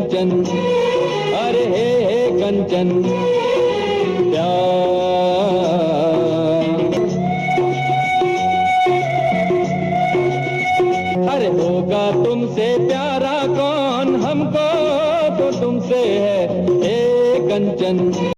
कंचन, अरे हे कंचन प्यार। अरे होगा तुमसे प्यारा कौन, हमको तो तुमसे है हे कंचन।